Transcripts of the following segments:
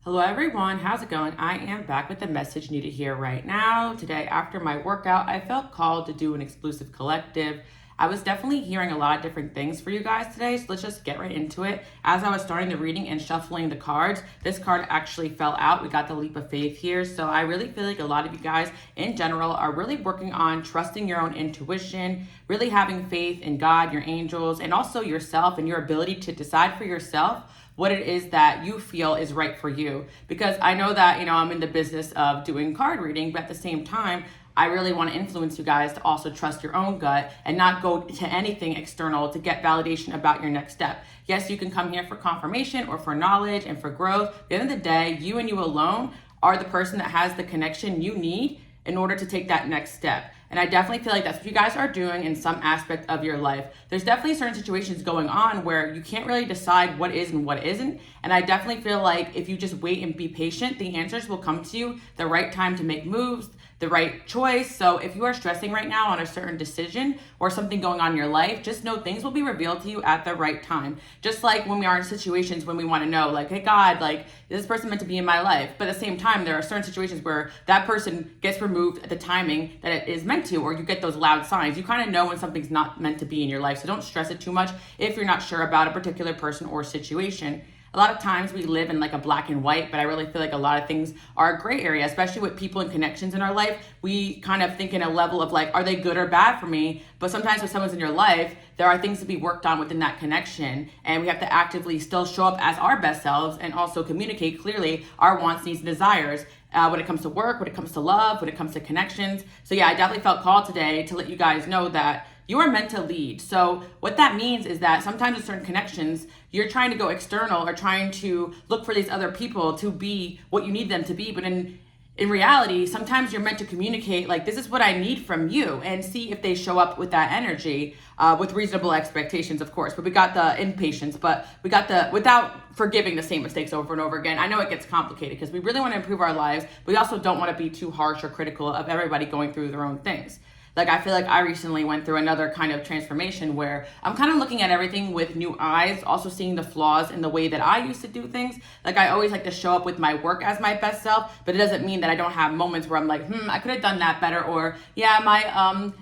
Hello everyone, how's it going? I am back with the message needed here right now. Today, after my workout, I felt called to do an exclusive collective. I was definitely hearing a lot of different things for you guys today, so let's just get right into it. As I was starting the reading and shuffling the cards, this card actually fell out. We got the leap of faith here, so I really feel like a lot of you guys in general are really working on trusting your own intuition, really having faith in God, your angels, and also yourself and your ability to decide for yourself what it is that you feel is right for you. Because I know that, I'm in the business of doing card reading, but at the same time, I really want to influence you guys to also trust your own gut and not go to anything external to get validation about your next step. Yes, you can come here for confirmation or for knowledge and for growth. At the end of the day, you and you alone are the person that has the connection you need in order to take that next step. And I definitely feel like that's what you guys are doing in some aspect of your life. There's definitely certain situations going on where you can't really decide what is and what isn't. And I definitely feel like if you just wait and be patient, the answers will come to you, the right time to make moves, the right choice. So if you are stressing right now on a certain decision or something going on in your life, just know things will be revealed to you at the right time. Just like when we are in situations when we want to know, like, hey God, like, is this person meant to be in my life? But at the same time, there are certain situations where that person gets removed at the timing that it is meant to, or you get those loud signs. You kind of know when something's not meant to be in your life. So don't stress it too much if you're not sure about a particular person or situation. A lot of times we live in like a black and white, but I really feel like a lot of things are a gray area, especially with people and connections in our life. We kind of think in a level of like, are they good or bad for me? But sometimes when someone's in your life, there are things to be worked on within that connection. And we have to actively still show up as our best selves and also communicate clearly our wants, needs, and desires. When it comes to work, when it comes to love, when it comes to connections. So yeah, I definitely felt called today to let you guys know that you are meant to lead. So what that means is that sometimes with certain connections, you're trying to go external or trying to look for these other people to be what you need them to be. But in reality, sometimes you're meant to communicate like, this is what I need from you, and see if they show up with that energy, with reasonable expectations, of course. But we got the impatience, but we got the without forgiving the same mistakes over and over again. I know it gets complicated because we really want to improve our lives. We also don't want to be too harsh or critical of everybody going through their own things. Like, I feel like I recently went through another kind of transformation where I'm kind of looking at everything with new eyes, also seeing the flaws in the way that I used to do things. Like, I always like to show up with my work as my best self, but it doesn't mean that I don't have moments where I'm like, I could have done that better. Or, yeah, my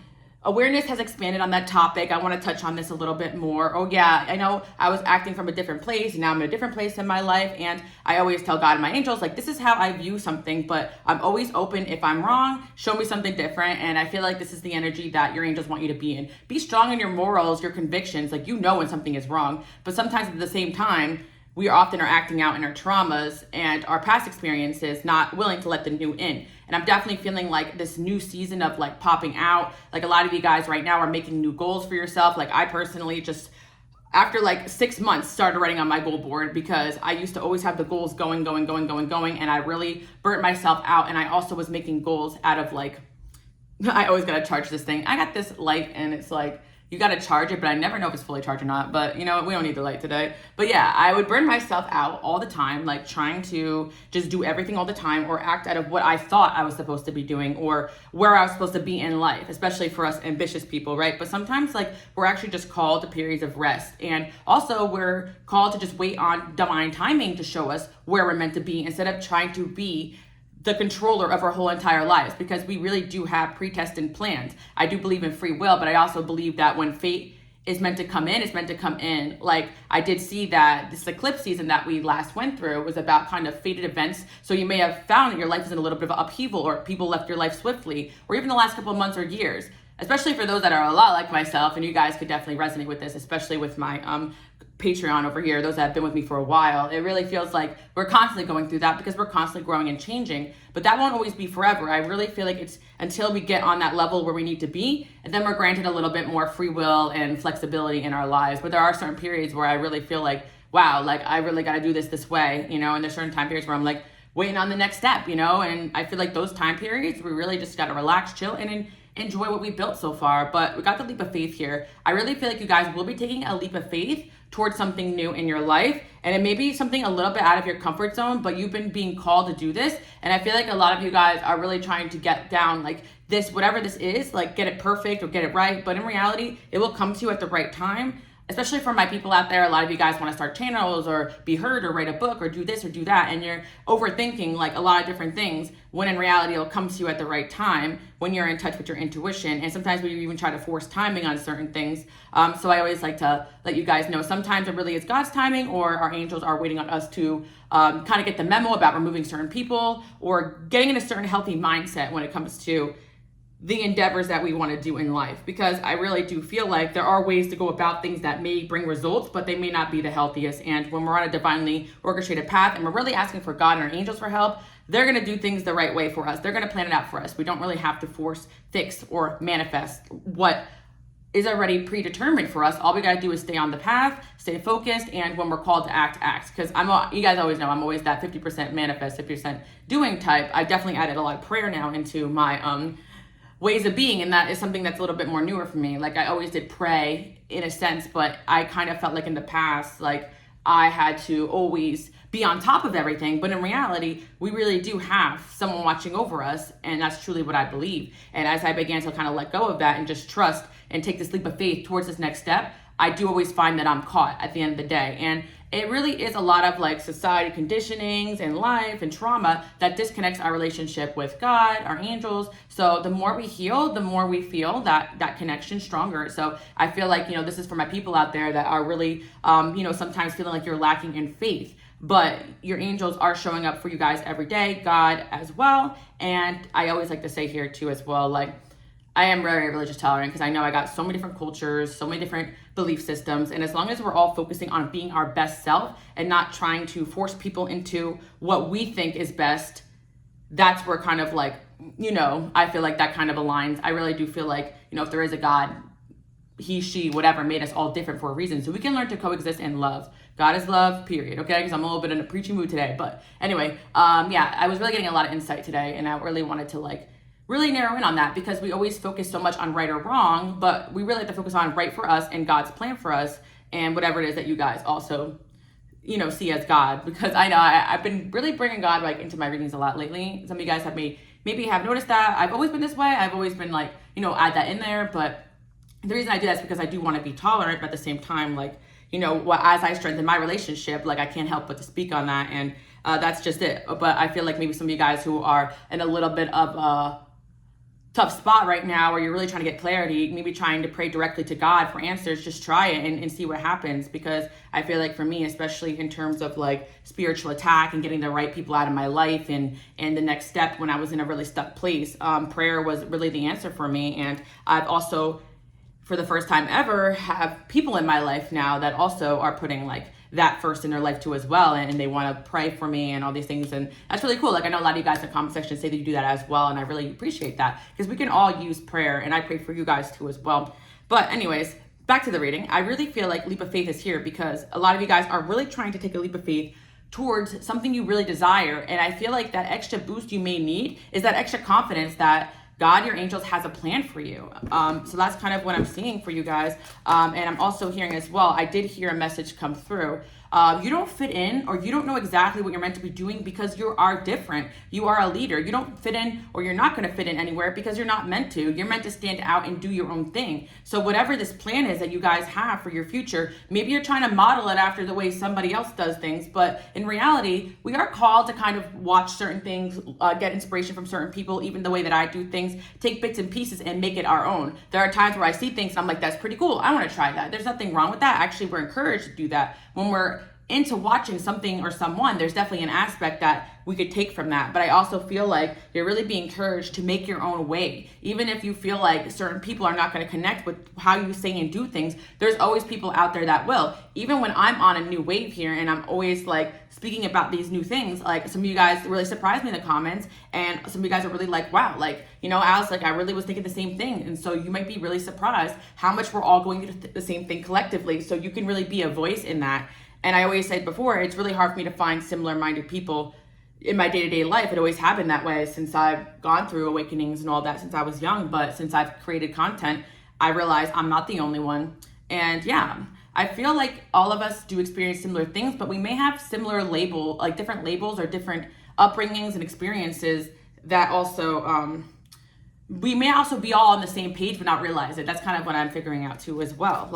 awareness has expanded on that topic. I want to touch on this a little bit more. Oh yeah, I know I was acting from a different place and now I'm in a different place in my life. And I always tell God and my angels, like, this is how I view something, but I'm always open. If I'm wrong, show me something different. And I feel like this is the energy that your angels want you to be in. Be strong in your morals, your convictions. Like, when something is wrong, but sometimes at the same time, we often are acting out in our traumas and our past experiences, not willing to let the new in. And I'm definitely feeling like this new season of like popping out. Like, a lot of you guys right now are making new goals for yourself. Like, I personally just, after like 6 months, started writing on my goal board because I used to always have the goals going. And I really burnt myself out. And I also was making goals out of like, I always got to charge this thing. I got this light and it's like, you got to charge it, but I never know if it's fully charged or not. But we don't need the light today. But yeah, I would burn myself out all the time, like trying to just do everything all the time or act out of what I thought I was supposed to be doing or where I was supposed to be in life, especially for us ambitious people, right? But sometimes like we're actually just called to periods of rest. And also we're called to just wait on divine timing to show us where we're meant to be instead of trying to be the controller of our whole entire lives, because we really do have predestined plans. I do believe in free will, but I also believe that when fate is meant to come in, it's meant to come in. Like, I did see that this eclipse season that we last went through was about kind of fated events. So you may have found that your life is in a little bit of upheaval, or people left your life swiftly, or even the last couple of months or years. Especially for those that are a lot like myself, and you guys could definitely resonate with this, especially with my Patreon over here, those that have been with me for a while. It really feels like we're constantly going through that because we're constantly growing and changing, but that won't always be forever. I really feel like it's until we get on that level where we need to be, and then we're granted a little bit more free will and flexibility in our lives. But there are certain periods where I really feel like, wow, like I really got to do this way, and there's certain time periods where I'm like waiting on the next step, and I feel like those time periods, we really just got to relax, chill, and enjoy what we built so far. But we got the leap of faith here. I really feel like you guys will be taking a leap of faith towards something new in your life, and it may be something a little bit out of your comfort zone, but you've been being called to do this. And I feel like a lot of you guys are really trying to get down like this, whatever this is, like get it perfect or get it right, but in reality it will come to you at the right time. especially for my people out there, a lot of you guys want to start channels or be heard or write a book or do this or do that, and you're overthinking like a lot of different things, when in reality it'll come to you at the right time when you're in touch with your intuition. And sometimes we even try to force timing on certain things. So I always like to let you guys know sometimes it really is God's timing, or our angels are waiting on us to kind of get the memo about removing certain people or getting in a certain healthy mindset when it comes to the endeavors that we want to do in life. Because I really do feel like there are ways to go about things that may bring results, but they may not be the healthiest. And when we're on a divinely orchestrated path and we're really asking for God and our angels for help, they're going to do things the right way for us. They're going to plan it out for us. We don't really have to force, fix, or manifest what is already predetermined for us. All we got to do is stay on the path, stay focused, and when we're called to act, act. Because you guys always know I'm always that 50% manifest, 50% doing type. I've definitely added a lot of prayer now into my ways of being, and that is something that's a little bit more newer for me. Like, I always did pray in a sense, but I kind of felt like in the past, like I had to always be on top of everything. But in reality, we really do have someone watching over us, and that's truly what I believe. And as I began to kind of let go of that and just trust and take this leap of faith towards this next step, I do always find that I'm caught at the end of the day. And it really is a lot of like society conditionings and life and trauma that disconnects our relationship with God, our angels. So the more we heal, the more we feel that connection stronger. So I feel like, this is for my people out there that are really, sometimes feeling like you're lacking in faith. But your angels are showing up for you guys every day, God as well. And I always like to say here too as well, like, I am very religious tolerant because I know I got so many different cultures, so many different belief systems. And as long as we're all focusing on being our best self and not trying to force people into what we think is best, that's where kind of like, I feel like that kind of aligns. I really do feel like, if there is a God, he, she, whatever, made us all different for a reason. So we can learn to coexist in love. God is love, period. Okay, because I'm a little bit in a preachy mood today. But anyway, I was really getting a lot of insight today, and I really wanted to really narrow in on that, because we always focus so much on right or wrong, but we really have to focus on right for us and God's plan for us, and whatever it is that you guys also, see as God. Because I know I've been really bringing God into my readings a lot lately. Some of you guys maybe have noticed that I've always been this way. I've always been add that in there. But the reason I do that is because I do want to be tolerant, but at the same time, as I strengthen my relationship, I can't help but to speak on that. And that's just it. But I feel like maybe some of you guys who are in a little bit of a tough spot right now, where you're really trying to get clarity, maybe trying to pray directly to God for answers, just try it and see what happens. Because I feel like for me, especially in terms of spiritual attack and getting the right people out of my life and the next step when I was in a really stuck place, prayer was really the answer for me. And I've also, for the first time ever, have people in my life now that also are putting that first in their life too as well, and they want to pray for me and all these things. And that's really cool. I know a lot of you guys in the comment section say that you do that as well, and I really appreciate that, because we can all use prayer, and I pray for you guys too as well. But anyways, back to the reading. I really feel like leap of faith is here because a lot of you guys are really trying to take a leap of faith towards something you really desire. And I feel like that extra boost you may need is that extra confidence that God, your angels, has a plan for you. So that's kind of what I'm seeing for you guys. And I'm also hearing as well, I did hear a message come through. You don't fit in, or you don't know exactly what you're meant to be doing because you are different. You are a leader. You don't fit in, or you're not going to fit in anywhere because you're not meant to. You're meant to stand out and do your own thing. So whatever this plan is that you guys have for your future, maybe you're trying to model it after the way somebody else does things. But in reality, we are called to kind of watch certain things, get inspiration from certain people, even the way that I do things, take bits and pieces and make it our own. There are times where I see things and I'm like, that's pretty cool. I want to try that. There's nothing wrong with that. Actually, we're encouraged to do that. When we're into watching something or someone, there's definitely an aspect that we could take from that. But I also feel like you're really being encouraged to make your own way. Even if you feel like certain people are not going to connect with how you say and do things, there's always people out there that will. Even when I'm on a new wave here and I'm always speaking about these new things, some of you guys really surprised me in the comments, and some of you guys are really wow, Alice, I really was thinking the same thing. And so you might be really surprised how much we're all going through the same thing collectively. So you can really be a voice in that. And I always said before, it's really hard for me to find similar-minded people in my day-to-day life. It always happened that way since I've gone through awakenings and all that since I was young. But since I've created content, I realize I'm not the only one. And yeah, I feel like all of us do experience similar things, but we may have similar different labels or different upbringings and experiences that also, we may also be all on the same page but not realize it. That's kind of what I'm figuring out too as well.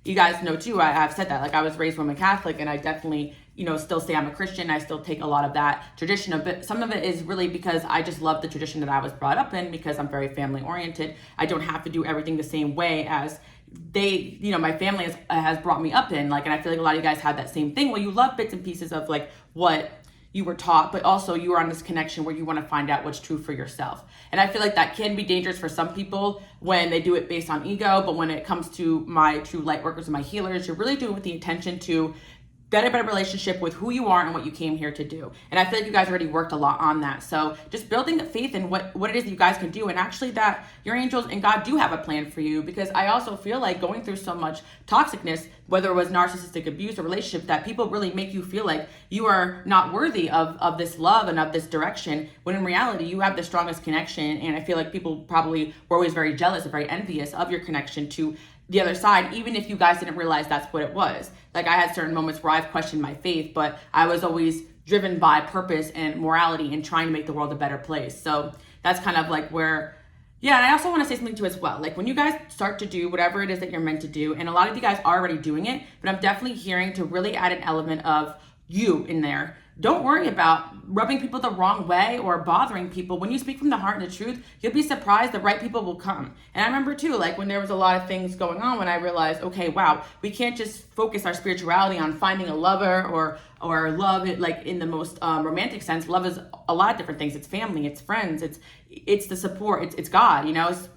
you guys know too, I've said that, like I was raised Roman Catholic, and I definitely, still say I'm a Christian. I still take a lot of that tradition, but some of it is really because I just love the tradition that I was brought up in, because I'm very family oriented. I don't have to do everything the same way as my family has brought me up in, like, and I feel like a lot of you guys have that same thing where you love bits and pieces of like what you were taught, but also you are on this connection where you want to find out what's true for yourself. And I feel like that can be dangerous for some people when they do it based on ego, but when it comes to my true light workers and my healers, you're really doing it with the intention to get a better relationship with who you are and what you came here to do. And I feel like you guys already worked a lot on that. So just building the faith in what it is that you guys can do, and actually that your angels and God do have a plan for you, because I also feel like going through so much toxicness, whether it was narcissistic abuse or relationship, that people really make you feel like you are not worthy of this love and of this direction, when in reality you have the strongest connection. And I feel like people probably were always very jealous and very envious of your connection to the other side, even if you guys didn't realize that's what it was. Like, I had certain moments where I've questioned my faith, but I was always driven by purpose and morality and trying to make the world a better place. So that's kind of like where, yeah. And I also want to say something too as well. Like, when you guys start to do whatever it is that you're meant to do, and a lot of you guys are already doing it, but I'm definitely hearing to really add an element of you in there. Don't worry about rubbing people the wrong way or bothering people. When you speak from the heart and the truth, you'll be surprised the right people will come. And I remember too, like when there was a lot of things going on, when I realized, okay, wow, we can't just focus our spirituality on finding a lover or love it like in the most romantic sense. Love is a lot of different things. It's family, it's friends, it's the support, it's God,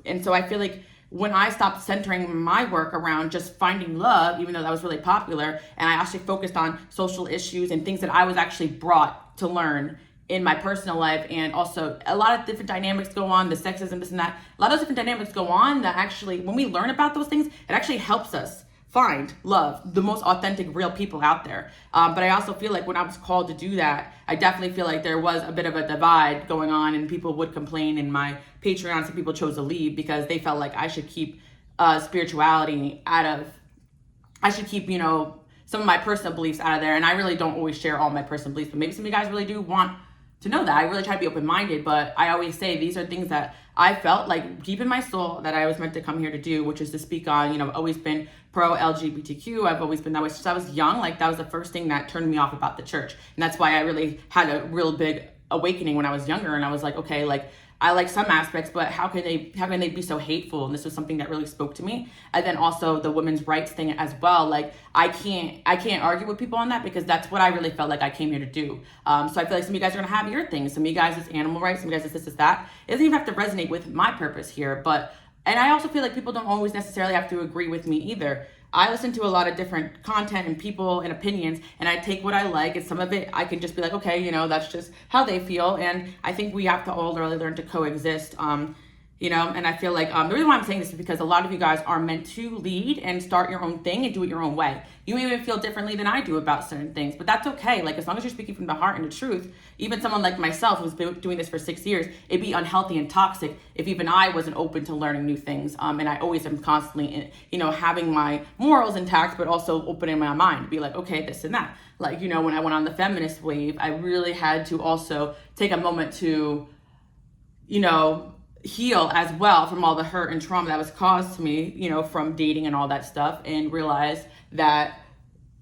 And so I feel like when I stopped centering my work around just finding love, even though that was really popular, and I actually focused on social issues and things that I was actually brought to learn in my personal life, and also a lot of different dynamics go on, the sexism, this and that, a lot of those different dynamics go on that actually, when we learn about those things, it actually helps us find love, the most authentic, real people out there. But I also feel like when I was called to do that, I definitely feel like there was a bit of a divide going on, and people would complain in my Patreon. Some people chose to leave because they felt like I should keep spirituality I should keep, some of my personal beliefs out of there. And I really don't always share all my personal beliefs, but maybe some of you guys really do want to know that. I really try to be open-minded, but I always say these are things that I felt like deep in my soul that I was meant to come here to do, which is to speak on, I've always been pro LGBTQ. I've always been that way since I was young. Like, that was the first thing that turned me off about the church. And that's why I really had a real big awakening when I was younger. And I was like, okay, like, I like some aspects, but how can they be so hateful? And this was something that really spoke to me. And then also the women's rights thing as well. Like, I can't argue with people on that, because that's what I really felt like I came here to do. So I feel like some of you guys are gonna have your things. Some of you guys is animal rights, some of you guys is this, that. It doesn't even have to resonate with my purpose here. And I also feel like people don't always necessarily have to agree with me either. I listen to a lot of different content and people and opinions, and I take what I like, and some of it I can just be like, okay, that's just how they feel. And I think we have to all really learn to coexist. And I feel like the reason why I'm saying this is because a lot of you guys are meant to lead and start your own thing and do it your own way. You may even feel differently than I do about certain things, but that's okay. Like, as long as you're speaking from the heart and the truth, even someone like myself who's been doing this for 6 years, it'd be unhealthy and toxic if even I wasn't open to learning new things. And I always am constantly, having my morals intact, but also opening my mind to be like, okay, this and that. Like, when I went on the feminist wave, I really had to also take a moment to, heal as well from all the hurt and trauma that was caused to me, from dating and all that stuff, and realize that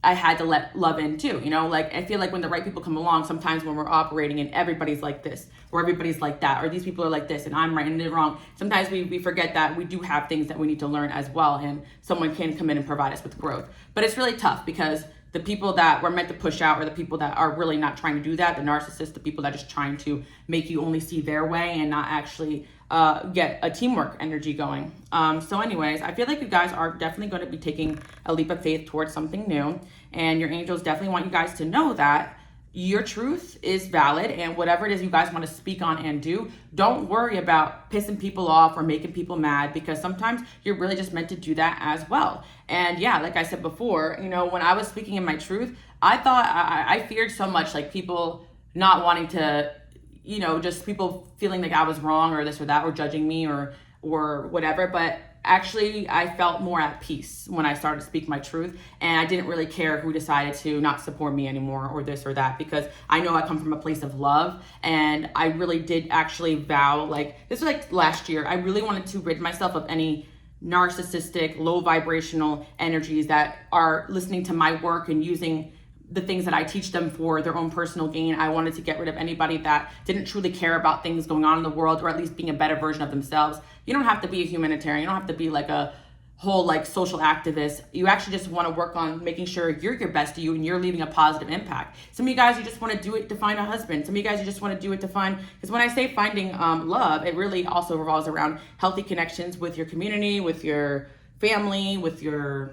I had to let love in too. Like, I feel like when the right people come along, sometimes when we're operating and everybody's like this or everybody's like that, or these people are like this and I'm right and they're wrong, sometimes we forget that we do have things that we need to learn as well, and someone can come in and provide us with growth. But it's really tough, because the people that we're meant to push out are the people that are really not trying to do that, the narcissists, the people that are just trying to make you only see their way and not actually get a teamwork energy going. So anyways, I feel like you guys are definitely going to be taking a leap of faith towards something new, and your angels definitely want you guys to know that your truth is valid, and whatever it is you guys want to speak on and do, don't worry about pissing people off or making people mad, because sometimes you're really just meant to do that as well. And yeah, like I said before, when I was speaking in my truth, I thought I feared so much, like people not wanting to, just people feeling like I was wrong or this or that, or judging me or whatever. But actually, I felt more at peace when I started to speak my truth, and I didn't really care who decided to not support me anymore or this or that, because I know I come from a place of love. And I really did actually vow, like, this was like last year, I really wanted to rid myself of any narcissistic, low vibrational energies that are listening to my work and using the things that I teach them for their own personal gain. I wanted to get rid of anybody that didn't truly care about things going on in the world, or at least being a better version of themselves. You don't have to be a humanitarian. You don't have to be like a whole like social activist. You actually just want to work on making sure you're your best you and you're leaving a positive impact. Some of you guys, you just want to do it to find a husband. Some of you guys, you just want to do it to find, because when I say finding love, it really also revolves around healthy connections with your community, with your family, with your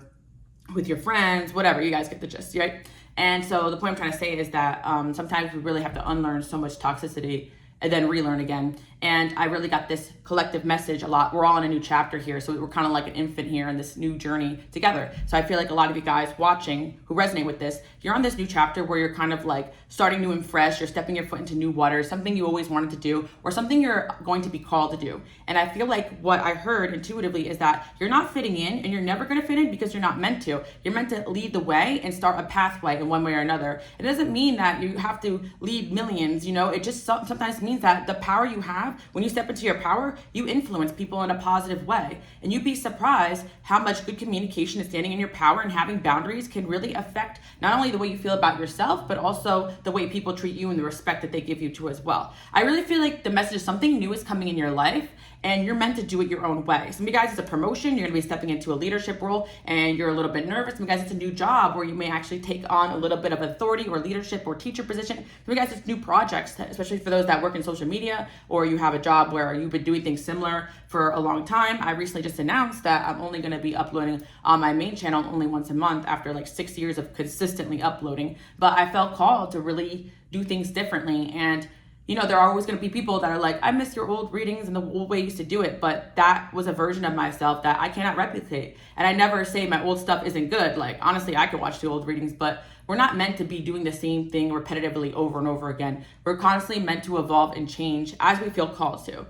friends, whatever. You guys get the gist, right? And so the point I'm trying to say is that sometimes we really have to unlearn so much toxicity and then relearn again. And I really got this collective message a lot. We're all in a new chapter here. So we're kind of like an infant here in this new journey together. So I feel like a lot of you guys watching who resonate with this, you're on this new chapter where you're kind of like starting new and fresh. You're stepping your foot into new waters, something you always wanted to do, or something you're going to be called to do. And I feel like what I heard intuitively is that you're not fitting in, and you're never going to fit in because you're not meant to. You're meant to lead the way and start a pathway in one way or another. It doesn't mean that you have to lead millions, it just sometimes means that the power you have, when you step into your power, you influence people in a positive way. And you'd be surprised how much good communication and standing in your power and having boundaries can really affect not only the way you feel about yourself, but also the way people treat you and the respect that they give you to as well. I really feel like the message is something new is coming in your life, and you're meant to do it your own way. Some of you guys, it's a promotion. You're gonna be stepping into a leadership role and you're a little bit nervous. Some of you guys, it's a new job where you may actually take on a little bit of authority or leadership or teacher position. Some of you guys, it's new projects, especially for those that work in social media, or you have a job where you've been doing things similar for a long time. I recently just announced that I'm only gonna be uploading on my main channel only once a month after like 6 years of consistently uploading. But I felt called to really do things differently. And there are always going to be people that are like, I miss your old readings and the old way you used to do it. But that was a version of myself that I cannot replicate. And I never say my old stuff isn't good. Like, honestly, I could watch the old readings, but we're not meant to be doing the same thing repetitively over and over again. We're constantly meant to evolve and change as we feel called to.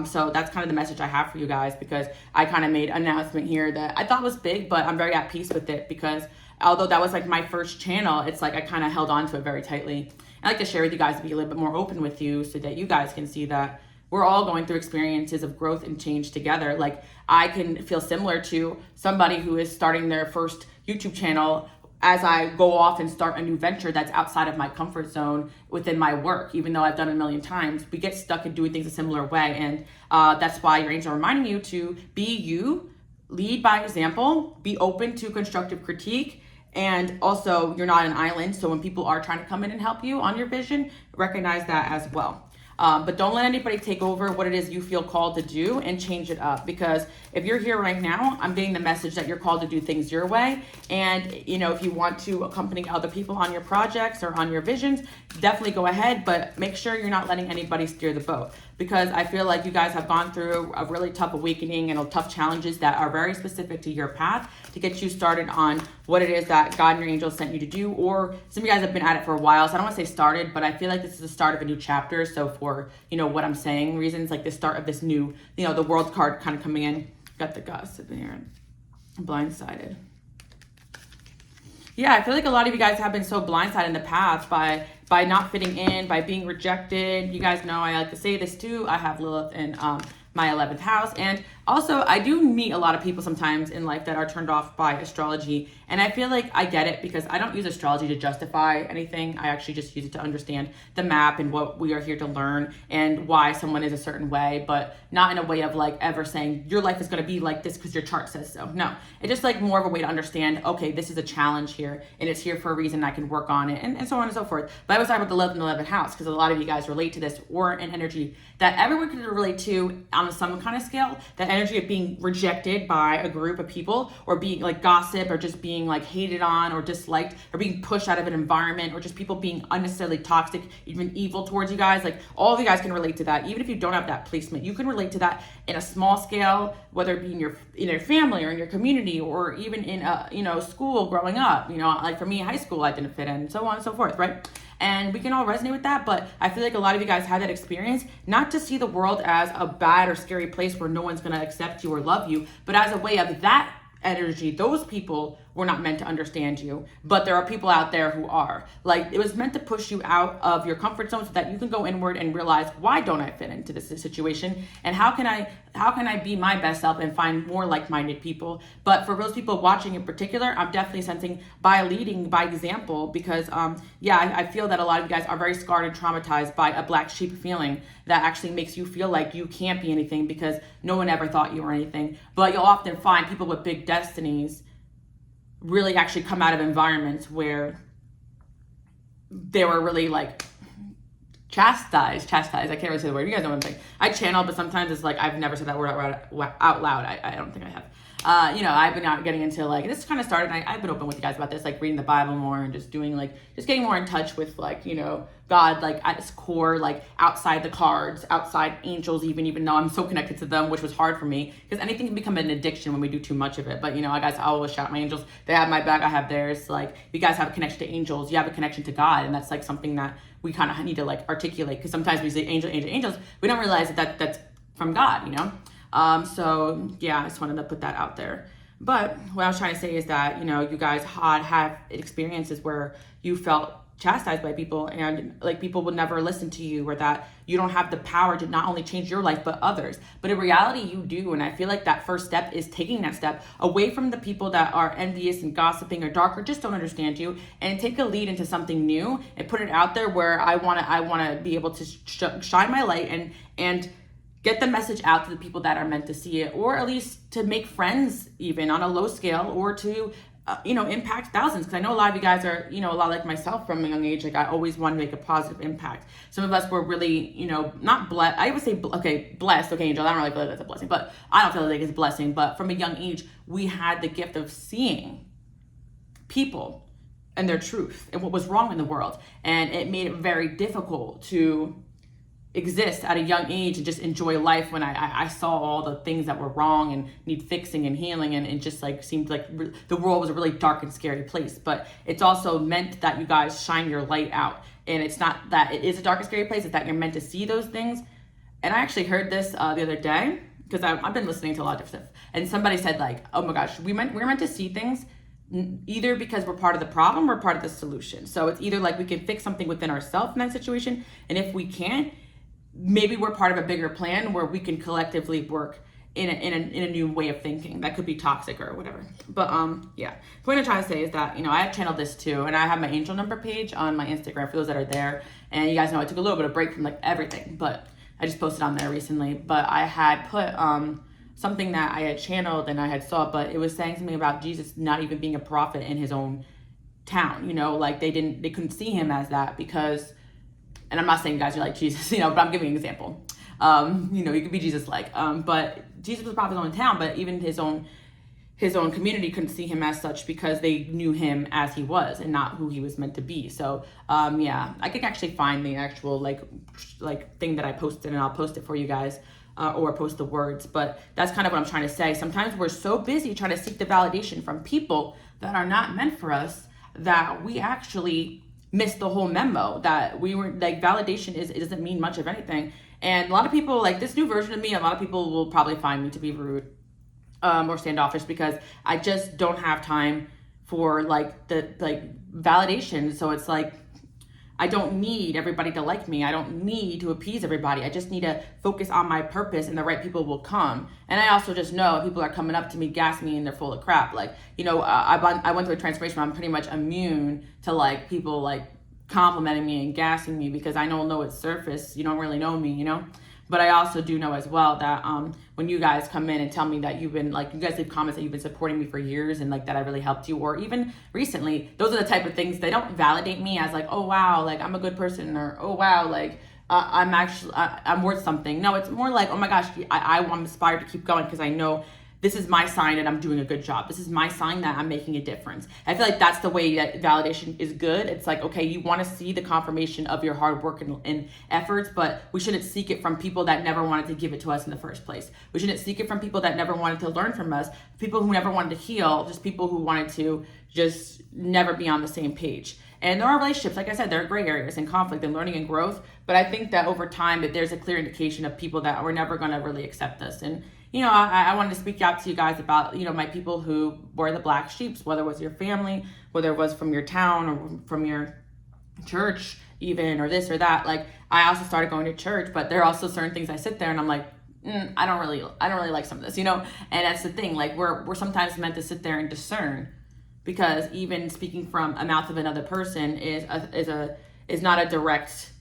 So that's kind of the message I have for you guys, because I kind of made an announcement here that I thought was big, but I'm very at peace with it, because although that was like my first channel, it's like I kind of held on to it very tightly. I like to share with you guys, to be a little bit more open with you so that you guys can see that we're all going through experiences of growth and change together. Like, I can feel similar to somebody who is starting their first YouTube channel as I go off and start a new venture that's outside of my comfort zone within my work. Even though I've done it a million times, we get stuck in doing things a similar way. And that's why your angels are reminding you to be you, lead by example, be open to constructive critique. And also, you're not an island. So when people are trying to come in and help you on your vision, recognize that as well. But don't let anybody take over what it is you feel called to do and change it up. Because if you're here right now, I'm getting the message that you're called to do things your way. And, if you want to accompany other people on your projects or on your visions, definitely go ahead. But make sure you're not letting anybody steer the boat. Because I feel like you guys have gone through a really tough awakening and tough challenges that are very specific to your path to get you started on what it is that God and your angels sent you to do. Or some of you guys have been at it for a while, so I don't want to say started, but I feel like this is the start of a new chapter. So for, what I'm saying, reasons like the start of this new, the world card kind of coming in. Got the gossip in here. Blindsided. Yeah, I feel like a lot of you guys have been so blindsided in the past by not fitting in, by being rejected. You guys know I like to say this too. I have Lilith in my 11th house. And also, I do meet a lot of people sometimes in life that are turned off by astrology. And I feel like I get it, because I don't use astrology to justify anything. I actually just use it to understand the map and what we are here to learn and why someone is a certain way, but not in a way of like ever saying your life is going to be like this because your chart says so. No, it's just like more of a way to understand, okay, this is a challenge here and it's here for a reason. I can work on it and so on and so forth. But I was talking about the 11th and 11th house because a lot of you guys relate to this, or an energy that everyone can relate to on some kind of scale, that energy of being rejected by a group of people, or being like gossip, or just being like hated on or disliked, or being pushed out of an environment, or just people being unnecessarily toxic, even evil towards you guys. Like, all of you guys can relate to that. Even if you don't have that placement, you can relate to that in a small scale, whether it be in your family or in your community, or even in school growing up. Like for me, high school, I didn't fit in, so on and so forth, right? And we can all resonate with that, but I feel like a lot of you guys had that experience, not to see the world as a bad or scary place where no one's gonna accept you or love you, but as a way of that energy, those people we're not meant to understand you. But there are people out there who are. Like, it was meant to push you out of your comfort zone so that you can go inward and realize, why don't I fit into this situation? And how can I be my best self and find more like-minded people? But for those people watching in particular, I'm definitely sensing by leading by example, because I feel that a lot of you guys are very scarred and traumatized by a black sheep feeling that actually makes you feel like you can't be anything because no one ever thought you were anything. But you'll often find people with big destinies really actually come out of environments where they were really like chastised. I can't really say the word. You guys know what I'm saying. I channel, but sometimes it's like I've never said that word out loud. I don't think I have. I've been out getting into like, this kind of started, and I've been open with you guys about this, like reading the Bible more and just doing like, just getting more in touch with like, God, like at its core, like outside the cards, outside angels, even though I'm so connected to them, which was hard for me because anything can become an addiction when we do too much of it. But I always shout my angels. They have my back. I have theirs. Like, if you guys have a connection to angels, you have a connection to God. And that's like something that we kind of need to like articulate, because sometimes we say angels. We don't realize that that's from God, I just wanted to put that out there. But what I was trying to say is that, you guys have experiences where you felt chastised by people, and like people would never listen to you, or that you don't have the power to not only change your life, but others. But in reality, you do. And I feel like that first step is taking that step away from the people that are envious and gossiping or dark or just don't understand you, and take a lead into something new and put it out there where I want to be able to shine my light and get the message out to the people that are meant to see it, or at least to make friends even on a low scale, or to impact thousands. Because I know a lot of you guys are, a lot like myself from a young age. Like, I always want to make a positive impact. Some of us were really, not blessed. I would say, blessed. Okay, Angel, I don't really feel like that's a blessing, but I don't feel like it's a blessing. But from a young age, we had the gift of seeing people and their truth and what was wrong in the world. And it made it very difficult to exist at a young age and just enjoy life when I saw all the things that were wrong and need fixing and healing, and it just like seemed like the world was a really dark and scary place. But it's also meant that you guys shine your light out, and it's not that it is a dark and scary place, it's that you're meant to see those things. And I actually heard this the other day, because I've been listening to a lot of different stuff, and somebody said like, oh my gosh, we're meant to see things either because we're part of the problem or part of the solution. So it's either like we can fix something within ourselves in that situation, and if we can't, maybe we're part of a bigger plan where we can collectively work in a new way of thinking that could be toxic or whatever. But the point I'm trying to say is that I have channeled this too, and I have my angel number page on my Instagram for those that are there. And you guys know I took a little bit of break from like everything, but I just posted on there recently. But I had put something that I had channeled and I had saw, but it was saying something about Jesus not even being a prophet in his own town. Like they couldn't see him as that because. And I'm not saying guys are like Jesus, but I'm giving an example. You could be Jesus-like. But Jesus was a prophet in his own town, but even his own community couldn't see him as such because they knew him as he was and not who he was meant to be. So, I could actually find the actual like thing that I posted, and I'll post it for you guys, or post the words. But that's kind of what I'm trying to say. Sometimes we're so busy trying to seek the validation from people that are not meant for us that we actually missed the whole memo, that we were like, validation it doesn't mean much of anything. And a lot of people, like this new version of me, a lot of people will probably find me to be rude or standoffish because I just don't have time for like the validation. So it's like I don't need everybody to like me. I don't need to appease everybody. I just need to focus on my purpose, and the right people will come. And I also just know people are coming up to me, gassing me, and they're full of crap. Like, I went through a transformation where I'm pretty much immune to like people like complimenting me and gassing me, because I don't know its surface. You don't really know me, But I also do know as well that when you guys come in and tell me that you've been like, you guys leave comments that you've been supporting me for years and like that I really helped you, or even recently, those are the type of things, they don't validate me as like, oh wow, like I'm a good person, or oh wow, like I'm worth something. No, it's more like, oh my gosh, I'm inspired to keep going because I know this is my sign that I'm doing a good job. This is my sign that I'm making a difference. I feel like that's the way that validation is good. It's like, okay, you want to see the confirmation of your hard work and efforts, but we shouldn't seek it from people that never wanted to give it to us in the first place. We shouldn't seek it from people that never wanted to learn from us, people who never wanted to heal, just people who wanted to just never be on the same page. And there are relationships, like I said, there are gray areas and conflict and learning and growth. But I think that over time, that there's a clear indication of people that were never going to really accept us. And I wanted to speak out to you guys about, my people who were the black sheeps, whether it was your family, whether it was from your town or from your church even, or this or that. Like, I also started going to church, but there are also certain things I sit there and I'm like, I don't really like some of this, and that's the thing. Like, we're sometimes meant to sit there and discern, because even speaking from a mouth of another person is not a direct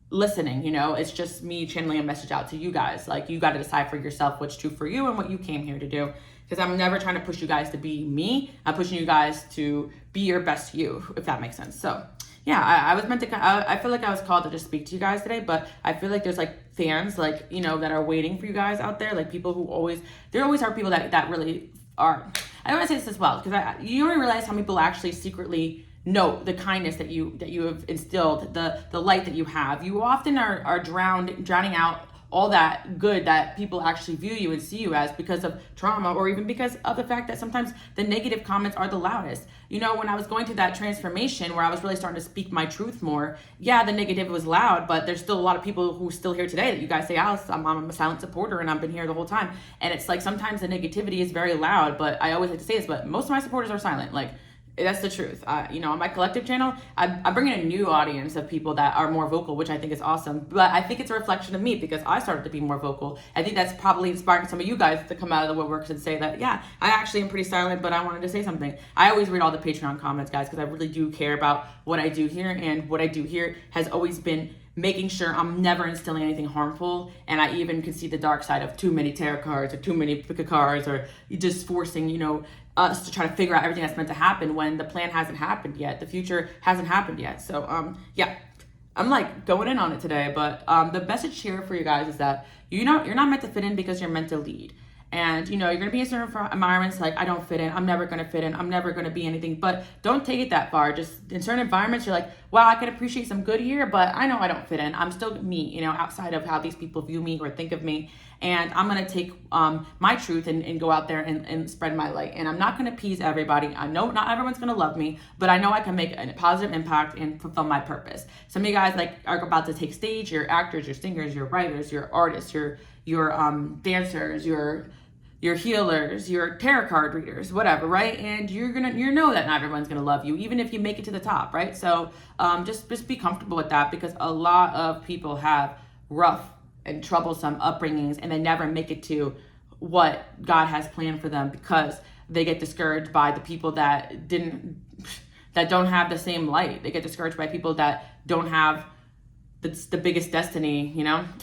listening. It's just me channeling a message out to you guys. Like, you got to decide for yourself what's true for you and what you came here to do, because I'm never trying to push you guys to be me. I'm pushing you guys to be your best you, if that makes sense. So yeah, I was meant to, I feel like I was called to just speak to you guys today, but I feel like there's like fans, like, that are waiting for you guys out there. Like, people who there always are people that really are, I don't want to say this as well, because you don't realize how many people actually secretly know the kindness that you have instilled, the light that you have. You often are drowning out all that good that people actually view you and see you as, because of trauma, or even because of the fact that sometimes the negative comments are the loudest. When I was going through that transformation where I was really starting to speak my truth more, yeah, the negative was loud, but there's still a lot of people who are still here today that you guys say, Alice, I'm a silent supporter and I've been here the whole time. And it's like, sometimes the negativity is very loud, but I always like to say this, but most of my supporters are silent. Like, that's the truth. On my collective channel, I'm bringing a new audience of people that are more vocal, which I think is awesome. But I think it's a reflection of me, because I started to be more vocal. I think that's probably inspiring some of you guys to come out of the woodworks and say that, yeah, I actually am pretty silent, but I wanted to say something. I always read all the Patreon comments, guys, because I really do care about what I do here. And what I do here has always been making sure I'm never instilling anything harmful. And I even can see the dark side of too many tarot cards, or too many pick of cards, or just forcing, us to try to figure out everything that's meant to happen when the plan hasn't happened yet. The future hasn't happened yet. So, yeah, I'm like going in on it today, but the message here for you guys is that you're not meant to fit in, because you're meant to lead. And, you're going to be in certain environments like, I don't fit in. I'm never going to fit in. I'm never going to be anything. But don't take it that far. Just in certain environments, you're like, wow, I can appreciate some good here, but I know I don't fit in. I'm still me, outside of how these people view me or think of me. And I'm going to take my truth and go out there and spread my light. And I'm not going to appease everybody. I know not everyone's going to love me, but I know I can make a positive impact and fulfill my purpose. Some of you guys are about to take stage. You're actors, you're singers, you're writers, you're artists, you're dancers, you're healers, you're tarot card readers, whatever, right? And you know that not everyone's gonna love you, even if you make it to the top, right? So just be comfortable with that, because a lot of people have rough and troublesome upbringings, and they never make it to what God has planned for them, because they get discouraged by the people that don't have the same light. They get discouraged by people that don't have the biggest destiny.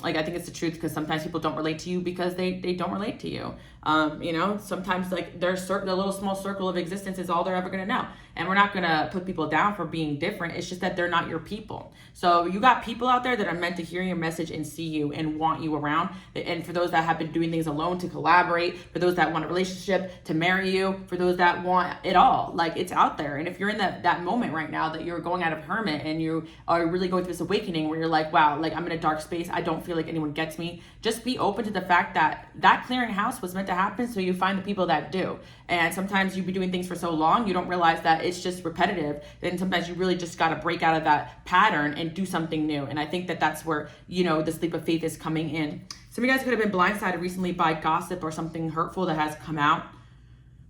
Like, I think it's the truth, because sometimes people don't relate to you because they don't relate to you. Sometimes like their little small circle of existence is all they're ever going to know. And we're not going to put people down for being different. It's just that they're not your people. So you got people out there that are meant to hear your message and see you and want you around. And for those that have been doing things alone, to collaborate. For those that want a relationship, to marry you. For those that want it all. Like, it's out there. And if you're in that moment right now that you're going out of hermit and you are really going through this awakening where you're like, wow, like, I'm in a dark space, I don't feel like anyone gets me. Just be open to the fact that clearing house was meant to happen, so you find the people that do. And sometimes you be doing things for so long, you don't realize that it's just repetitive. Then sometimes you really just got to break out of that pattern and do something new. And I think that's where, the leap of faith is coming in. Some of you guys could have been blindsided recently by gossip or something hurtful that has come out.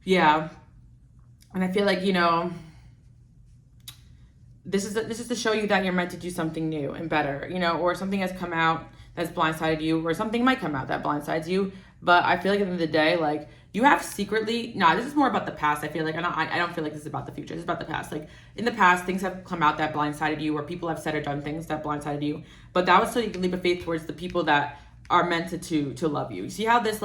Yeah. And I feel like, this is to show you that you're meant to do something new and better, or something has come out that's blindsided you, or something might come out that blindsides you. But I feel like at the end of the day, like, you have secretly, this is more about the past. I feel like, I don't feel like this is about the future. This is about the past. Like, in the past, things have come out that blindsided you, or people have said or done things that blindsided you. But that was so you can leap of faith towards the people that are meant to love you. You see how this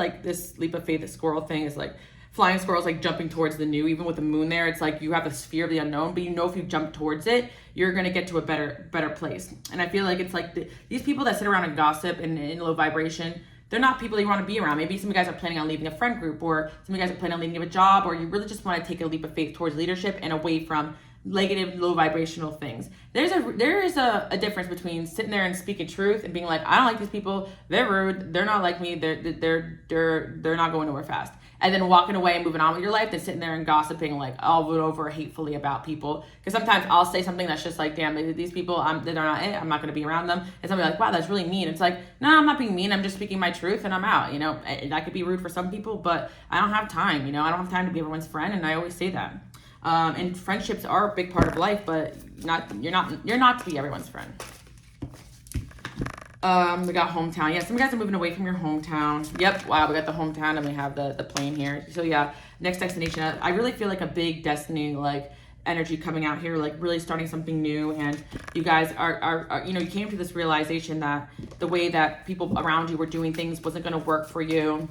leap of faith, the squirrel thing is like, flying squirrels like jumping towards the new, even with the moon there. It's like you have a sphere of the unknown, but if you jump towards it, you're going to get to a better place. And I feel like it's like these people that sit around and gossip and in low vibration, they're not people you want to be around. Maybe some of you guys are planning on leaving a friend group, or some of you guys are planning on leaving a job, or you really just want to take a leap of faith towards leadership and away from negative, low vibrational things. There is a difference between sitting there and speaking truth and being like, I don't like these people, they're rude, they're not like me, they're not going nowhere fast, and then walking away and moving on with your life than sitting there and gossiping like over hatefully about people. Because sometimes I'll say something that's just like, damn, these people, they're not it, I'm not going to be around them, and somebody like, wow, that's really mean. It's like, no, I'm not being mean, I'm just speaking my truth and I'm out. And that could be rude for some people, but I don't have time. I don't have time to be everyone's friend, and I always say that. And friendships are a big part of life, but you're not to be everyone's friend. We got hometown. Yeah, some guys are moving away from your hometown. Yep, wow, we got the hometown and we have the plane here. So yeah, next destination. I really feel like a big destiny, like energy coming out here, like really starting something new. And you guys are you came to this realization that the way that people around you were doing things wasn't going to work for you.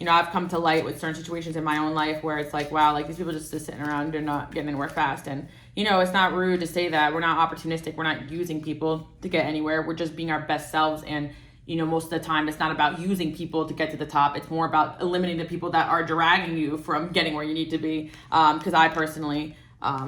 I've come to light with certain situations in my own life where it's like, wow, like these people just sitting around, they're not getting anywhere fast. And, it's not rude to say that. We're not opportunistic. We're not using people to get anywhere. We're just being our best selves. And, most of the time it's not about using people to get to the top. It's more about eliminating the people that are dragging you from getting where you need to be. Because I personally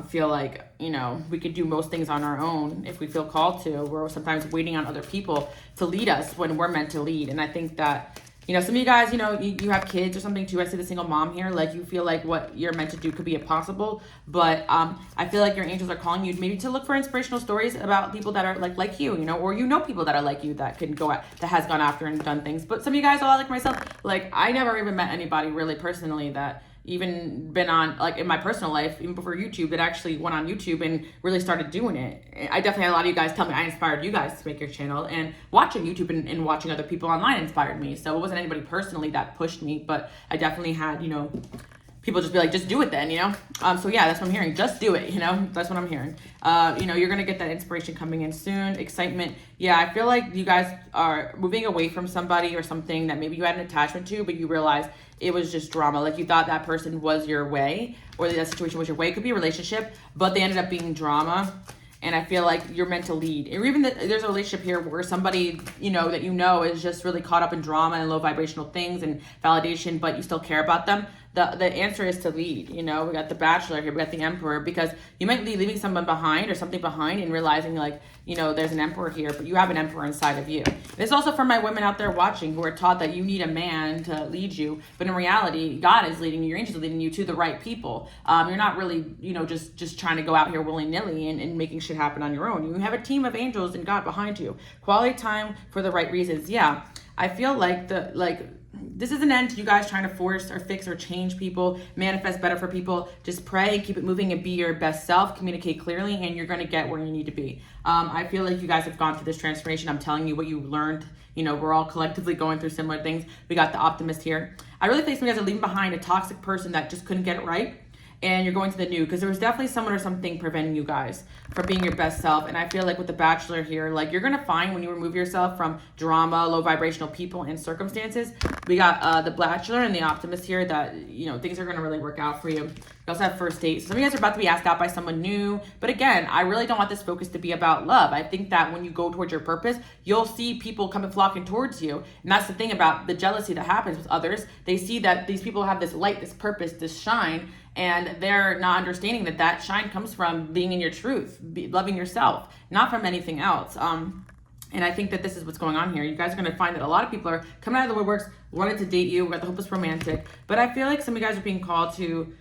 feel like, we could do most things on our own if we feel called to. We're sometimes waiting on other people to lead us when we're meant to lead. And I think that, some of you guys, you have kids or something too. I see the single mom here. Like, you feel like what you're meant to do could be impossible. But I feel like your angels are calling you maybe to look for inspirational stories about people that are like you, or people that are like you that can go that has gone after and done things. But some of you guys, like myself, like I never even met anybody really personally that even been on, like in my personal life, even before YouTube, that actually went on YouTube and really started doing it. I definitely had a lot of you guys tell me I inspired you guys to make your channel, and watching YouTube and watching other people online inspired me. So it wasn't anybody personally that pushed me, but I definitely had, people just be like, just do it then, So yeah, that's what I'm hearing. Just do it, that's what I'm hearing. You're going to get that inspiration coming in soon. Excitement. Yeah, I feel like you guys are moving away from somebody or something that maybe you had an attachment to, but you realize it was just drama. Like, you thought that person was your way, or that situation was your way. It could be a relationship, but they ended up being drama. And I feel like you're meant to lead. Or even there's a relationship here where somebody, that is just really caught up in drama and low vibrational things and validation, but you still care about them. The answer is to lead. We got the Bachelor here, we got the Emperor, because you might be leaving someone behind or something behind and realizing like, there's an Emperor here, but you have an Emperor inside of you. This is also for my women out there watching who are taught that you need a man to lead you, but in reality, God is leading you, your angels are leading you to the right people. You're not really, just trying to go out here willy-nilly and making shit happen on your own. You have a team of angels and God behind you. Quality time for the right reasons. Yeah, I feel like this is an end to you guys trying to force or fix or change people, manifest better for people. Just pray, keep it moving, and be your best self. Communicate clearly, and you're going to get where you need to be. I feel like you guys have gone through this transformation. I'm telling you what you learned. We're all collectively going through similar things. We got the optimist here. I really think some of you guys are leaving behind a toxic person that just couldn't get it right, and you're going to the new, because there was definitely someone or something preventing you guys from being your best self. And I feel like with the Bachelor here, like, you're going to find when you remove yourself from drama, low vibrational people and circumstances, we got the Bachelor and the optimist here, that things are going to really work out for you. You also have first dates. Some of you guys are about to be asked out by someone new, but again, I really don't want this focus to be about love. I think that when you go towards your purpose, you'll see people coming flocking towards you. And that's the thing about the jealousy that happens with others. They see that these people have this light, this purpose, this shine, and they're not understanding that shine comes from being in your truth, loving yourself, not from anything else. And I think that this is what's going on here. You guys are going to find that a lot of people are coming out of the woodworks, wanting to date you. We got the hopeless romantic. But I feel like some of you guys are being called to,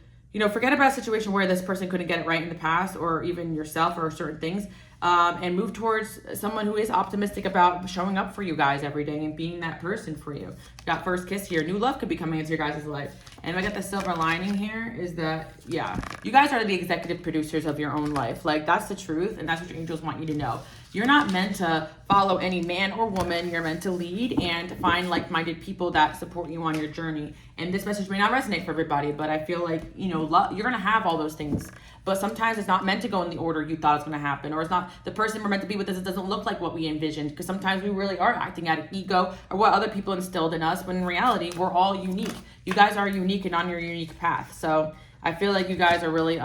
forget about a situation where this person couldn't get it right in the past, or even yourself or certain things, and move towards someone who is optimistic about showing up for you guys every day and being that person for you. Got first kiss here. New love could be coming into your guys' life. And I got the silver lining here is that, yeah, you guys are the executive producers of your own life. Like, that's the truth, and that's what your angels want you to know. You're not meant to follow any man or woman. You're meant to lead and to find like-minded people that support you on your journey. And this message may not resonate for everybody, but I feel like, you're going to have all those things. But sometimes it's not meant to go in the order you thought it's going to happen, or it's not the person we're meant to be with. It doesn't look like what we envisioned, because sometimes we really are acting out of ego or what other people instilled in us, when in reality, we're all unique. You guys are unique and on your unique path. So I feel like you guys are really,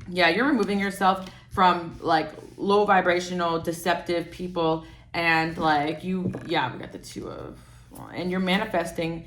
you're removing yourself from like low vibrational, deceptive people, and like we got the two of, and you're manifesting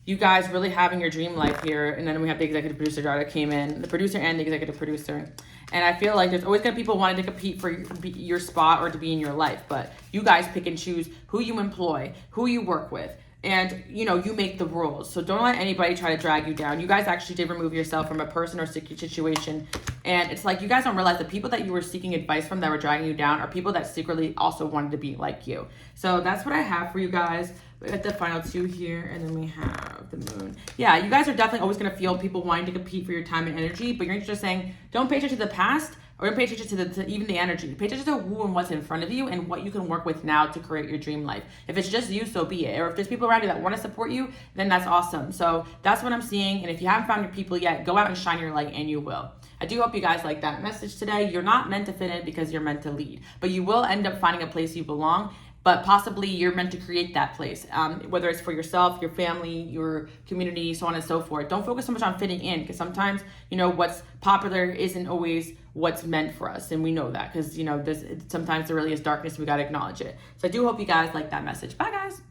you guys really having your dream life here. And then we have the executive producer that came in, the producer and the executive producer. And I feel like there's always gonna be people wanting to compete for your spot or to be in your life. But you guys pick and choose who you employ, who you work with. And, you know, you make the rules. So don't let anybody try to drag you down. You guys actually did remove yourself from a person or situation. And it's like you guys don't realize the people that you were seeking advice from that were dragging you down are people that secretly also wanted to be like you. So that's what I have for you guys. We got the final two here, and then we have the moon. Yeah, you guys are definitely always going to feel people wanting to compete for your time and energy, but you're just saying, don't pay attention to the past, or don't pay attention to even the energy. Pay attention to who and what's in front of you and what you can work with now to create your dream life. If it's just you, so be it. Or if there's people around you that want to support you, then that's awesome. So that's what I'm seeing. And if you haven't found your people yet, go out and shine your light, and you will. I do hope you guys like that message today. You're not meant to fit in because you're meant to lead, but you will end up finding a place you belong. But possibly you're meant to create that place, whether it's for yourself, your family, your community, so on and so forth. Don't focus so much on fitting in, because sometimes, you know, what's popular isn't always what's meant for us. And we know that because, you know, sometimes there really is darkness. We got to acknowledge it. So I do hope you guys like that message. Bye, guys.